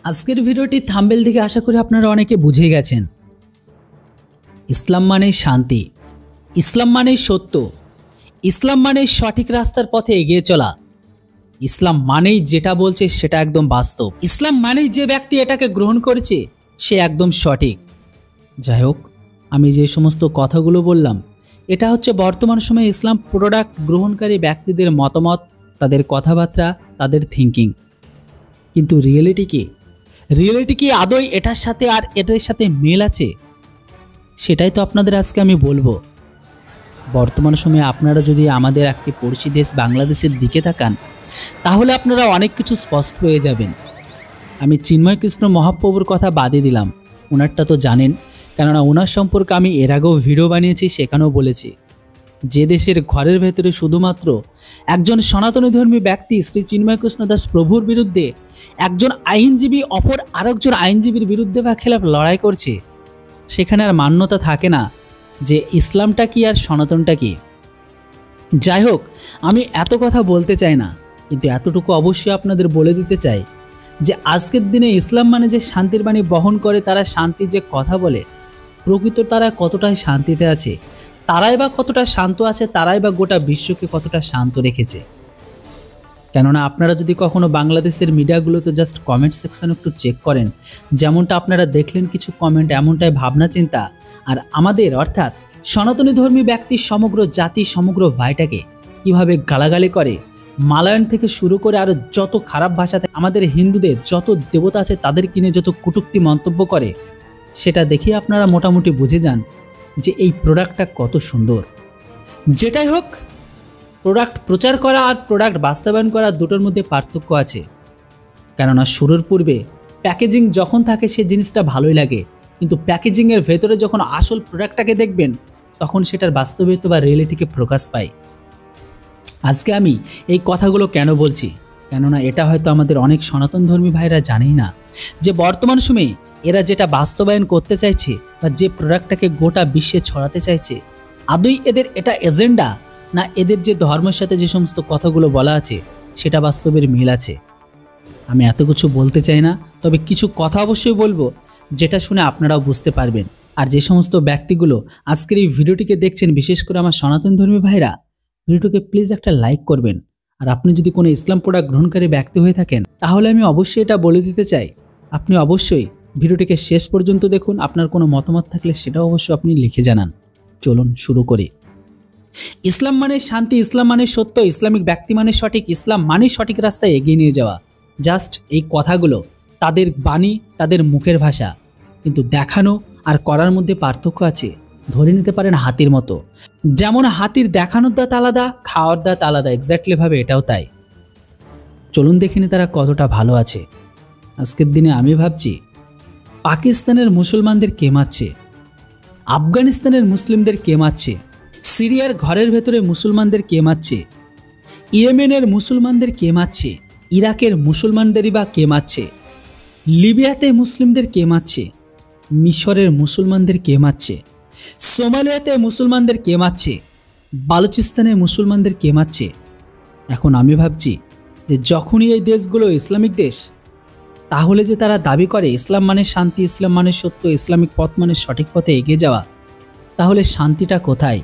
আজকের ভিডিওটি থাম্বনেল থেকে আশা করি আপনারা অনেকে বুঝে গেছেন। ইসলাম মানে শান্তি, ইসলাম মানে সত্য, ইসলাম মানে সঠিক রাস্তার পথে এগিয়ে চলা, ইসলাম মানেই যেটা বলছে সেটা একদম বাস্তব, ইসলাম মানেই যে ব্যক্তি এটাকে গ্রহণ করেছে সে একদম সঠিক। যাই হোক, আমি যে সমস্ত কথাগুলো বললাম এটা হচ্ছে বর্তমান সময়ে ইসলাম প্রোডাক্ট গ্রহণকারী ব্যক্তিদের মতামত, তাদের কথাবার্তা, তাদের থিঙ্কিং। কিন্তু রিয়েলিটি কি আদৌ এটার সাথে আর এটার সাথে মিল আছে? সেটাই তো আপনাদের আজকে আমি বলবো। বর্তমান সময়ে আপনারা যদি আমাদের একটি পড়শি দেশ বাংলাদেশের দিকে তাকান তাহলে আপনারা অনেক কিছু স্পষ্ট হয়ে যাবেন। আমি চিন্ময় কৃষ্ণ মহাপ্রভুর কথা বাদই দিলাম, ওনারটা তো জানেন, কেননা ওনার সম্পর্কে আমি এর আগেও ভিডিও বানিয়েছি, সেখানেও বলেছি যে দেশের ঘরের ভেতরে শুধুমাত্র একজন সনাতনী ধর্মী ব্যক্তি শ্রী চিন্ময় কৃষ্ণ দাস প্রভুর বিরুদ্ধে একজন আইনজীবী অপর আরেকজন আইনজীবীর বিরুদ্ধে বা খেলাফ লড়াই করছে, সেখানে আর মান্যতা থাকে না যে ইসলামটা কি আর সনাতনটা কি। যাই হোক, আমি এত কথা বলতে চাই না, কিন্তু এতটুকু অবশ্যই আপনাদের বলে দিতে চাই যে আজকের দিনে ইসলাম মানে যে শান্তির বাণী বহন করে, তারা শান্তি যে কথা বলে, প্রকৃত তারা কতটা শান্তিতে আছে, তারাই বা কতটা শান্ত আছে, তারাই বা গোটা বিশ্বকে কতটা শান্ত রেখেছে। কেননা আপনারা যদি কখনো বাংলাদেশের মিডিয়াগুলোতে জাস্ট কমেন্ট সেকশন একটু চেক করেন, যেমনটা আপনারা দেখলেন কিছু কমেন্ট এমনটাই ভাবনা চিন্তা, আর আমাদের অর্থাৎ সনাতনী ধর্মী ব্যক্তির সমগ্র জাতি সমগ্র ভাইটাকে কিভাবে গালাগালি করে, মালায়ন থেকে শুরু করে আর যত খারাপ ভাষাতে আমাদের হিন্দুদের যত দেবতা আছে তাদের কিনে যত কটূক্তি মন্তব্য করে, সেটা দেখে আপনারা মোটামুটি বুঝে যান যে এই প্রোডাক্টটা কত সুন্দর। যেটাই হোক, প্রোডাক্ট প্রচার করা আর প্রোডাক্ট বাস্তবায়ন করা দুটোর মধ্যে পার্থক্য আছে। কেননা শুরুর পূর্বে প্যাকেজিং যখন থাকে সে জিনিসটা ভালোই লাগে, কিন্তু প্যাকেজিংয়ের ভেতরে যখন আসল প্রোডাক্টটাকে দেখবেন তখন সেটার বাস্তবিত বা রিয়েলিটিকে প্রকাশ পায়। আজকে আমি এই কথাগুলো কেন বলছি, কেননা এটা হয়তো আমাদের অনেক সনাতন ধর্মী ভাইরা জানেই না যে বর্তমান সময়ে এরা যেটা বাস্তবায়ন করতে চাইছে বা যে প্রোডাক্টটাকে গোটা বিশ্বে ছড়াতে চাইছে, আদৌ এদের এটা এজেন্ডা না এদের যে ধর্মের সাথে যে সমস্ত কথাগুলো বলা আছে সেটা বাস্তবের মিল আছে। আমি এত কিছু বলতে চাই না, তবে কিছু কথা অবশ্যই বলবো যেটা শুনে আপনারাও বুঝতে পারবেন। আর যে সমস্ত ব্যক্তিগুলো আজকের এই ভিডিওটিকে দেখছেন, বিশেষ করে আমার সনাতন ধর্মী ভাইরা, ভিডিওটিকে প্লিজ একটা লাইক করবেন। আর আপনি যদি কোনো ইসলাম প্রোডাক্ট গ্রহণকারী ব্যক্তি হয়ে থাকেন তাহলে আমি অবশ্যই এটা বলে দিতে চাই, আপনি অবশ্যই ভিডিওটিকে শেষ পর্যন্ত দেখুন। আপনার কোনো মতামত থাকলে সেটাও অবশ্যই আপনি লিখে জানান। চলুন শুরু করি। ইসলাম মানে শান্তি, ইসলাম মানে সত্য, ইসলামিক ব্যক্তি মানে সঠিক, ইসলাম মানে সঠিক রাস্তায় এগিয়ে নিয়ে যাওয়া। জাস্ট এই কথাগুলো তাদের বাণী, তাদের মুখের ভাষা, কিন্তু দেখানো আর করার মধ্যে পার্থক্য আছে। ধরে নিতে পারেন হাতির মতো, যেমন হাতির দেখানোর দাঁত আলাদা, খাওয়ার দাঁত আলাদা, এক্স্যাক্টলি ভাবে এটাও তাই। চলুন দেখিনি তারা কতটা ভালো আছে। আজকের দিনে আমি ভাবছি পাকিস্তানের মুসলমানদের কে মারছে, আফগানিস্তানের মুসলিমদের কে মারছে, সিরিয়ার ঘরের ভেতরে মুসলমানদের কে মারছে, ইয়েমেনের মুসলমানদের কে মারছে, ইরাকের মুসলমানদেরই বা কে মারছে, লিবিয়াতে মুসলিমদের কে মারছে, মিশরের মুসলমানদের কে মারছে, সোমালিয়াতে মুসলমানদের কে মারছে, বালুচিস্তানে মুসলমানদের কে মারছে। এখন আমি ভাবছি যে যখনই এই দেশগুলো ইসলামিক দেশ, তাহলে যে তারা দাবি করে ইসলাম মানে শান্তি, ইসলাম মানে সত্য, ইসলামিক পথ মানে সঠিক পথে এগিয়ে যাওয়া, তাহলে শান্তিটা কোথায়?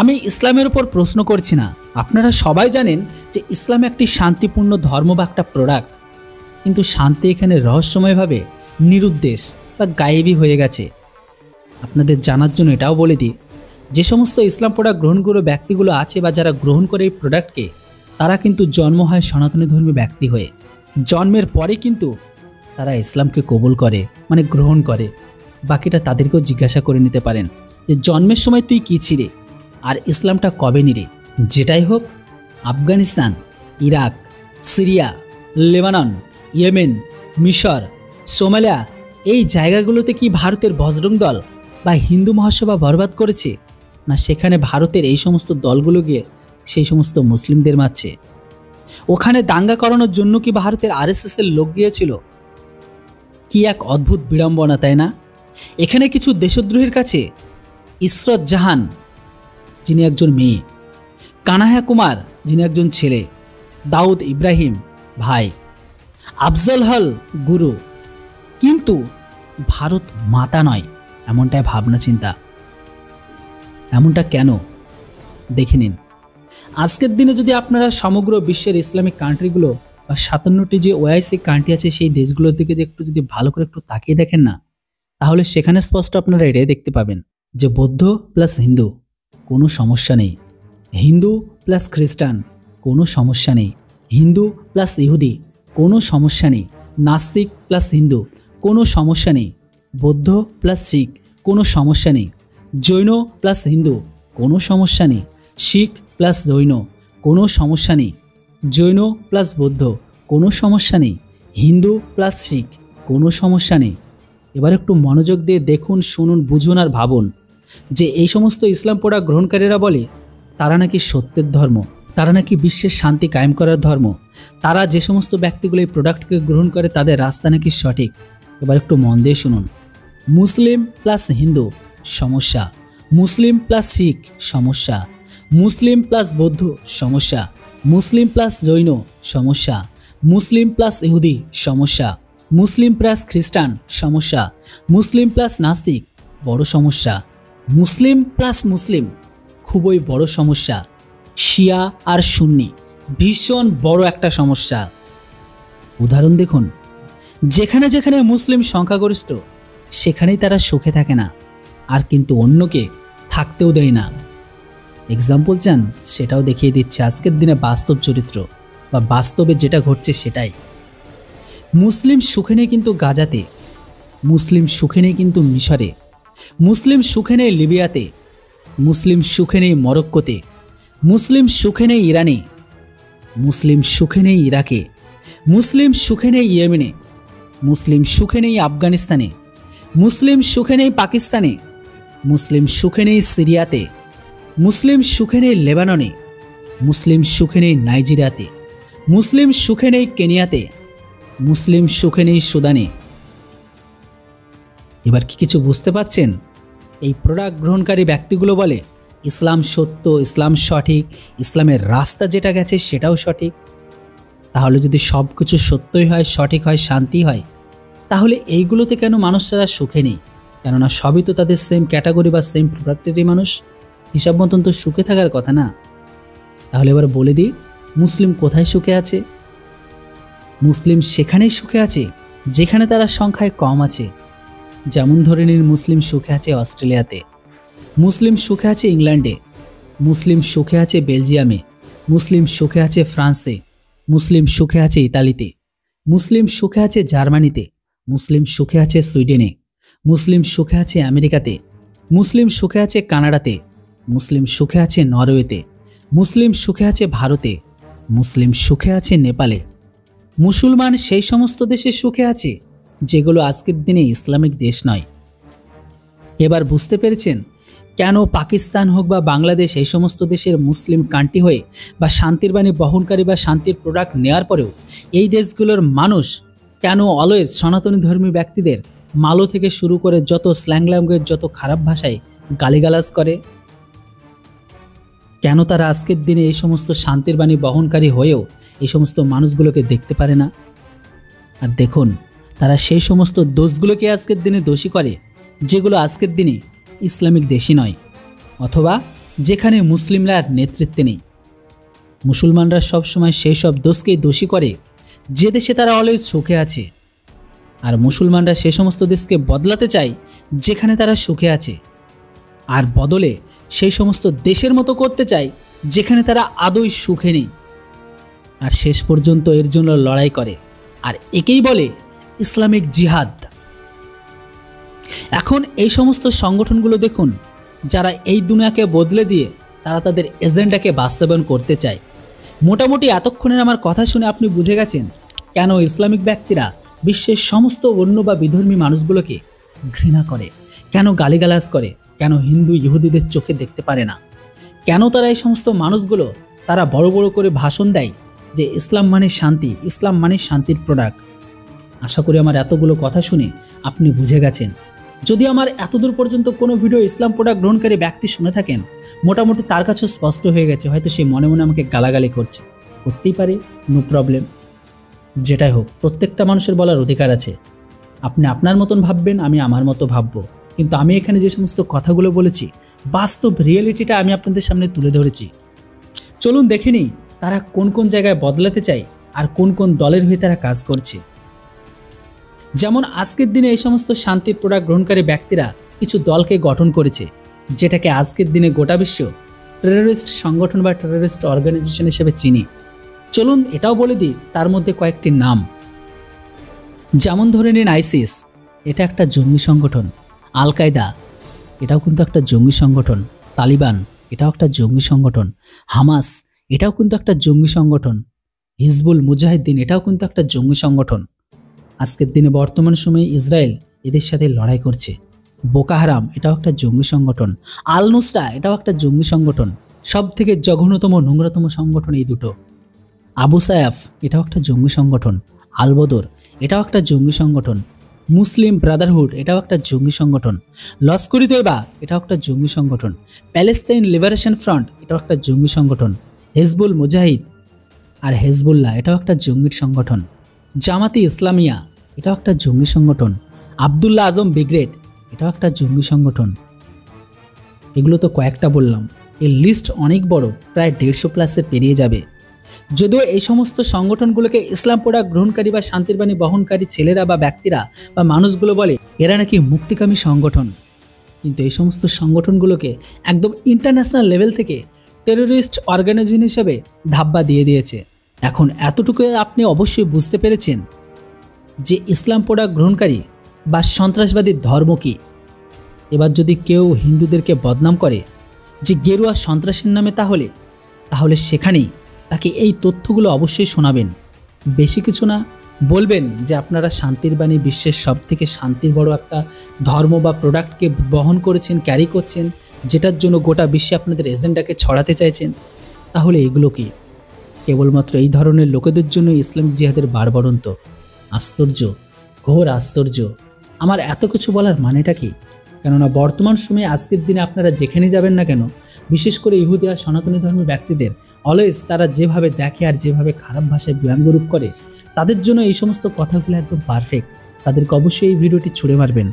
আমি ইসলামের উপর প্রশ্ন করছি না, আপনারা সবাই জানেন যে ইসলাম একটি শান্তিপূর্ণ ধর্ম বা একটা প্রোডাক্ট, কিন্তু শান্তি এখানে রহস্যময়ভাবে নিরুদ্দেশ বা গায়েবী হয়ে গেছে। আপনাদের জানার জন্য এটাও বলে দিই, যে সমস্ত ইসলাম প্রোডাক্ট গ্রহণ করে ব্যক্তিগুলো আছে বা যারা গ্রহণ করে এই প্রোডাক্টকে, তারা কিন্তু জন্ম হয় সনাতনী ধর্মী ব্যক্তি হয়ে, জন্মের পরে কিন্তু তারা ইসলামকে কবুল করে, মানে গ্রহণ করে। বাকিটা তাদেরকেও জিজ্ঞাসা করে নিতে পারেন যে জন্মের সময় তুই কী ছিলে আর ইসলামটা কবে নিলে। যেটাই হোক, Afghanistan, Iraq, Syria, Lebanon, Yemen, মিশর, সোমালিয়া, এই জায়গাগুলোতে কি ভারতের বজরং দল বা হিন্দু মহাসভা বরবাদ করেছে? না সেখানে ভারতের এই সমস্ত দলগুলো গিয়ে সেই সমস্ত মুসলিমদের মারছে? ওখানে দাঙ্গা করানোর জন্য কি ভারতের আরএসএস এর লোক গিয়েছিল? কি এক অদ্ভুত বিড়ম্বনা, তাই না? এখানে কিছু দেশদ্রোহীর কাছে ইসরত জাহান, যিনি একজন মেয়ে, কানাহা কুমার, যিনি একজন ছেলে, দাউদ ইব্রাহিম ভাই, আফজল হল গুরু, কিন্তু ভারত মাতা নয়, এমনটাই ভাবনা চিন্তা। এমনটা কেন দেখে নিন। আজকের দিনে যদি আপনারা সমগ্র বিশ্বের ইসলামিক কান্ট্রিগুলো বা 57টি যে ওআইসি কান্ট্রি আছে সেই দেশগুলোর দিকে একটু যদি ভালো করে একটু তাকিয়ে দেখেন না, তাহলে সেখানে স্পষ্ট আপনারা এটাই দেখতে পাবেন যে বৌদ্ধ প্লাস হিন্দু কোনো সমস্যা নেই, হিন্দু প্লাস খ্রিস্টান কোনো সমস্যা নেই, হিন্দু প্লাস ইহুদি কোনো সমস্যা নেই, নাস্তিক প্লাস হিন্দু কোনো সমস্যা নেই, বৌদ্ধ প্লাস শিখ কোনো সমস্যা নেই, জৈন প্লাস হিন্দু কোনো সমস্যা নেই, শিখ প্লাস জৈন কোনো সমস্যা নেই, জৈন প্লাস বৌদ্ধ কোনো সমস্যা নেই, হিন্দু প্লাস শিখ কোনো সমস্যা নেই। এবার একটু মনোযোগ দিয়ে দেখুন, শুনুন, বুঝুন আর ভাবুন যে এই সমস্ত ইসলাম প্রোডাক্ট গ্রহণকারীরা বলে তারা নাকি সত্যের ধর্ম, তারা নাকি বিশ্বের শান্তি কায়েম করার ধর্ম, তারা যে সমস্ত ব্যক্তিগুলো এই প্রোডাক্টকে গ্রহণ করে তাদের রাস্তা নাকি সঠিক। এবার একটু মন দিয়ে শুনুন। মুসলিম প্লাস হিন্দু সমস্যা, মুসলিম প্লাস শিখ সমস্যা, মুসলিম প্লাস বৌদ্ধ সমস্যা, মুসলিম প্লাস জৈন সমস্যা, মুসলিম প্লাস ইহুদি সমস্যা, মুসলিম প্লাস খ্রিস্টান সমস্যা, মুসলিম প্লাস নাস্তিক বড় সমস্যা, মুসলিম প্লাস মুসলিম খুবই বড় সমস্যা, শিয়া আর সুন্নি ভীষণ বড় একটা সমস্যা। উদাহরণ দেখুন, যেখানে যেখানে মুসলিম সংখ্যাগরিষ্ঠ সেখানেই তারা সুখে থাকে না, আর কিন্তু অন্যকে থাকতেও দেয় না। এক্সাম্পল চান, সেটাও দেখিয়ে দিচ্ছে আজকের দিনে বাস্তব চরিত্র বা বাস্তবে যেটা ঘটছে সেটাই। মুসলিম সুখে নেই কিন্তু গাজাতে, মুসলিম সুখে নেই কিন্তু মিশরে, মুসলিম সুখে নেই লিবিয়াতে, মুসলিম সুখে নেই মরক্কোতে, মুসলিম সুখে নেই ইরানে, মুসলিম সুখে নেই ইরাকে, মুসলিম সুখে নেই ইয়েমেনে, মুসলিম সুখে নেই আফগানিস্তানে, মুসলিম সুখে নেই পাকিস্তানে, মুসলিম সুখে নেই সিরিয়াতে, মুসলিম সুখে নেই লেবাননে, মুসলিম সুখে নেই নাইজেরিয়াতে, মুসলিম সুখে নেই কেনিয়াতে, মুসলিম সুখে নেই সুদানে। এবার কি কিছু বুঝতে পাচ্ছেন? এই প্রোডাক্ট গ্রহণকারী ব্যক্তিগুলো বলে ইসলাম সত্য, ইসলাম সঠিক, ইসলামের রাস্তা যেটা গেছে সেটাও সঠিক। তাহলে যদি সব কিছু সত্যই হয়, সঠিক হয়, শান্তি হয়, তাহলে এইগুলোতে কেন মানুষরা সুখে নেই? কেননা সবই তো তাদের সেম ক্যাটাগরি বা সেম প্রোডাক্টেরই মানুষ, হিসাব মতন তো সুখে থাকার কথা না। তাহলে এবার বলে দিই, মুসলিম কোথায় সুখে আছে? মুসলিম সেখানেই সুখে আছে যেখানে তারা সংখ্যায় কম আছে। যেমন ধরে নিন, মুসলিম সুখে আছে অস্ট্রেলিয়াতে, মুসলিম সুখে আছে ইংল্যান্ডে, মুসলিম সুখে আছে বেলজিয়ামে, মুসলিম সুখে আছে ফ্রান্সে, মুসলিম সুখে আছে ইতালিতে, মুসলিম সুখে আছে জার্মানিতে, মুসলিম সুখে আছে সুইডেনে, মুসলিম সুখে আছে আমেরিকাতে, মুসলিম সুখে আছে কানাডাতে, মুসলিম সুখে আছে নরওয়েতে, মুসলিম সুখে আছে ভারতে, মুসলিম সুখে আছে নেপালে। মুসলমান সেই সমস্ত দেশে সুখে আছে যেগুলো আজকের দিনে ইসলামিক দেশ নয়। এবার বুঝতে পেরেছেন কেন পাকিস্তান হোক বা বাংলাদেশ এই সমস্ত দেশের মুসলিম কান্ট্রি হয়ে বা শান্তির বাণী বহনকারী বা শান্তির প্রোডাক্ট নেওয়ার পরেও এই দেশগুলোর মানুষ কেন অলওয়েজ সনাতনী ধর্মী ব্যক্তিদের মালো থেকে শুরু করে যত স্ল্যাং ল্যাঙ্গুয়েজ, যত খারাপ ভাষায় গালিগালাজ করে? কেন তারা আজকের দিনে এই সমস্ত শান্তির বাণী বহনকারী হয়েও এই সমস্ত মানুষগুলোকে দেখতে পারে না? আর দেখুন, তারা সেই সমস্ত দোষগুলোকে আজকের দিনে দোষী করে যেগুলো আজকের দিনে ইসলামিক দেশই নয়, অথবা যেখানে মুসলিমরা আর নেতৃত্বে নেই। মুসলমানরা সবসময় সেই সব দোষকেই দোষী করে যে দেশে তারা অলওয়েজ সুখে আছে, আর মুসলমানরা সে সমস্ত দেশকে বদলাতে চায় যেখানে তারা সুখে আছে, আর বদলে সেই সমস্ত দেশের মতো করতে চায় যেখানে তারা আদৌ সুখে নেই, আর শেষ পর্যন্ত এর জন্য লড়াই করে। আর একেই বলে ইসলামিক জিহাদ। এখন এই সমস্ত সংগঠনগুলো দেখুন, যারা এই দুনিয়াকে বদলে দিয়ে তারা তাদের এজেন্ডাকে বাস্তবায়ন করতে চায়। মোটামুটি এতক্ষণের আমার কথা শুনে আপনি বুঝে গেছেন কেন ইসলামিক ব্যক্তিরা বিশ্বের সমস্ত অন্য বা বিধর্মী মানুষগুলোকে ঘৃণা করে, কেন গালিগালাজ করে, কেন হিন্দু ইহুদিদের চোখে দেখতে পারে না, কেন তারা এই সমস্ত মানুষগুলো তারা বড় বড় করে ভাষণ দেয় যে ইসলাম মানে শান্তি, ইসলাম মানে শান্তির প্রোডাক্ট। আশা করি আমার এতগুলো কথা শুনে আপনি বুঝে গেছেন। যদি আমার এতদূর পর্যন্ত কোনো ভিডিও ইসলাম প্রোডাক্ট গ্রহণকারী ব্যক্তি শুনে থাকেন, মোটামুটি তার কাছেও স্পষ্ট হয়ে গেছে, হয়তো সে মনে মনে আমাকে গালাগালি করছে, করতেই পারে, নো প্রবলেম। যেটাই হোক, প্রত্যেকটা মানুষের বলার অধিকার আছে। আপনি আপনার মতন ভাববেন, আমি আমার মতো ভাববো, কিন্তু আমি এখানে যে সমস্ত কথাগুলো বলেছি বাস্তব রিয়েলিটিটা আমি আপনাদের সামনে তুলে ধরেছি। চলুন দেখে নিই তারা কোন কোন জায়গায় বদলাতে চায় আর কোন কোন দলের হয়ে তারা কাজ করছে। যেমন আজকের দিনে এই সমস্ত শান্তির প্রোডাক্ট গ্রহণকারী ব্যক্তিরা কিছু দলকে গঠন করেছে, যেটাকে আজকের দিনে গোটা বিশ্ব টেররিস্ট সংগঠন বা টেররিস্ট অর্গানাইজেশন হিসেবে চিনি। চলুন এটাও বলে দিই তার মধ্যে কয়েকটি নাম। যেমন ধরে নিন আইসিস, এটা একটা জঙ্গি সংগঠন। আল কায়দা, এটাও কিন্তু একটা জঙ্গি সংগঠন। তালিবান, এটাও একটা জঙ্গি সংগঠন। হামাস, এটাও কিন্তু একটা জঙ্গি সংগঠন। হিজবুল মুজাহিদ্দিন, এটাও কিন্তু একটা জঙ্গি সংগঠন। আজকের দিনে বর্তমান সময়ে ইসরায়েল এদের সাথে লড়াই করছে। বোকো হারাম, এটাও একটা জঙ্গি সংগঠন। আল নুসরা, এটাও একটা জঙ্গি সংগঠন। সব থেকে জঘন্যতম নোংরাতম সংগঠন এই দুটো। আবু সায়াফ, এটাও একটা জঙ্গি সংগঠন। আল বদর, এটাও একটা জঙ্গি সংগঠন। মুসলিম ব্রাদারহুড, এটাও একটা জঙ্গি সংগঠন। লস্কর ই তৈবা, এটাও একটা জঙ্গি সংগঠন। প্যালেস্তাইন লিবারেশন ফ্রন্ট, এটাও একটা জঙ্গি সংগঠন। হিজবুল মুজাহিদ আর হেজবুল্লাহ, এটাও একটা জঙ্গি সংগঠন। জামাতি ইসলামিয়া, এটাও একটা জঙ্গি সংগঠন। আবদুল্লাহ আজম ব্রিগেড, এটাও একটা জঙ্গি সংগঠন। এগুলো তো কয়েকটা বললাম, এর লিস্ট অনেক বড়, প্রায় 150 প্লাসে পেরিয়ে যাবে। যদিও এই সমস্ত সংগঠনগুলোকে ইসলাম প্রোডাক্ট গ্রহণকারী বা শান্তির বাণী বহনকারী ছেলেরা বা ব্যক্তিরা বা মানুষগুলো বলে এরা নাকি মুক্তিকামী সংগঠন, কিন্তু এই সমস্ত সংগঠনগুলোকে একদম ইন্টারন্যাশনাল লেভেল থেকে টেররিস্ট অর্গানাইজেশন হিসেবে ধাব্বা দিয়ে দিয়েছে। এখন এতটুকু আপনি অবশ্যই বুঝতে পেরেছেন যে ইসলাম প্রোডাক্ট গ্রহণকারী বা সন্ত্রাসবাদীর ধর্ম কী। এবার যদি কেউ হিন্দুদেরকে বদনাম করে যে গেরুয়া সন্ত্রাসীর নামে, তাহলে সেখানেই তাকে এই তথ্যগুলো অবশ্যই শোনাবেন। বেশি কিছু না, বলবেন যে আপনারা শান্তির বাণী বিশ্বের সব থেকে শান্তির বড় একটা ধর্ম বা প্রোডাক্টকে বহন করেছেন, ক্যারি করছেন, যেটার জন্য গোটা বিশ্বে আপনাদের এজেন্ডাকে ছড়াতে চাইছেন। তাহলে এগুলো কি? কেবলমাত্র এই ধরনের লোকেদের জন্য ইসলামিক জিহাদের বাড়বাড়ন্ত। আশ্চর্য, ঘোর আশ্চর্য। আমার এত কিছু বলার মানেটা কি? কেননা বর্তমান সময়ে আজকের দিনে আপনারা যেখানে যাবেন না কেন, বিশেষ করে ইহুদি আর সনাতনী ধর্মী ব্যক্তিদের অলওয়েজ তারা যেভাবে দেখে আর যেভাবে খারাপ ভাষায় ব্যঙ্গরূপ করে, তাদের জন্য এই সমস্ত কথাগুলো একদম পারফেক্ট। তাদেরকে অবশ্যই এই ভিডিওটি ছুঁড়ে মারবেন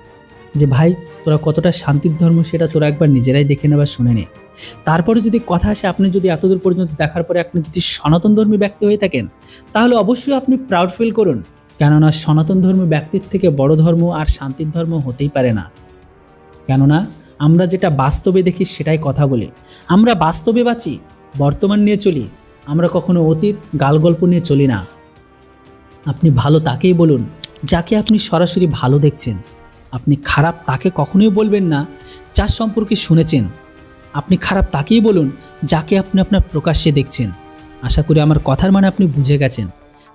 যে ভাই তোরা কতটা শান্তির ধর্ম সেটা তোরা একবার নিজেরাই দেখে নেবার শুনে নে। তারপরে যদি কথা আসে, আপনি যদি এতদূর পর্যন্ত দেখার পরে আপনি যদি সনাতন ধর্মী ব্যক্তি হয়ে থাকেন, তাহলে অবশ্যই আপনি প্রাউড ফিল করুন। কেননা সনাতন ধর্মী ব্যক্তির থেকে বড় ধর্ম আর শান্তির ধর্ম হতেই পারে না। কেননা আমরা যেটা বাস্তবে দেখি সেটাই কথা বলি, আমরা বাস্তবে বাঁচি, বর্তমান নিয়ে চলি, আমরা কখনো অতীত গালগল্প নিয়ে চলি না। আপনি ভালো তাকেই বলুন যাকে আপনি সরাসরি ভালো দেখছেন। আপনি খারাপ তাকে কখনোই বলবেন না যার সম্পর্কে শুনেছেন। আপনি খারাপ তাকেই বলুন যাকে আপনি আপনার প্রকাশ্যে দেখছেন। আশা করি আমার কথার মানে আপনি বুঝে গেছেন।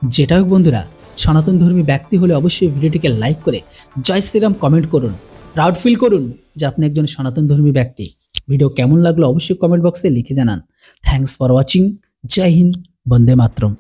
যেটা হোক বন্ধুরা, সনাতন ধর্মী ব্যক্তি হলে অবশ্যই ভিডিওটিকে লাইক করে জয় শ্রীরাম কমেন্ট করুন। প্রাউড ফিল করুন যে আপনি একজন সনাতন ধর্মী ব্যক্তি। ভিডিও কেমন লাগলো অবশ্যই কমেন্ট বক্সে লিখে জানান। Thanks for watching. জয় হিন্দ, বন্দে মাতরম।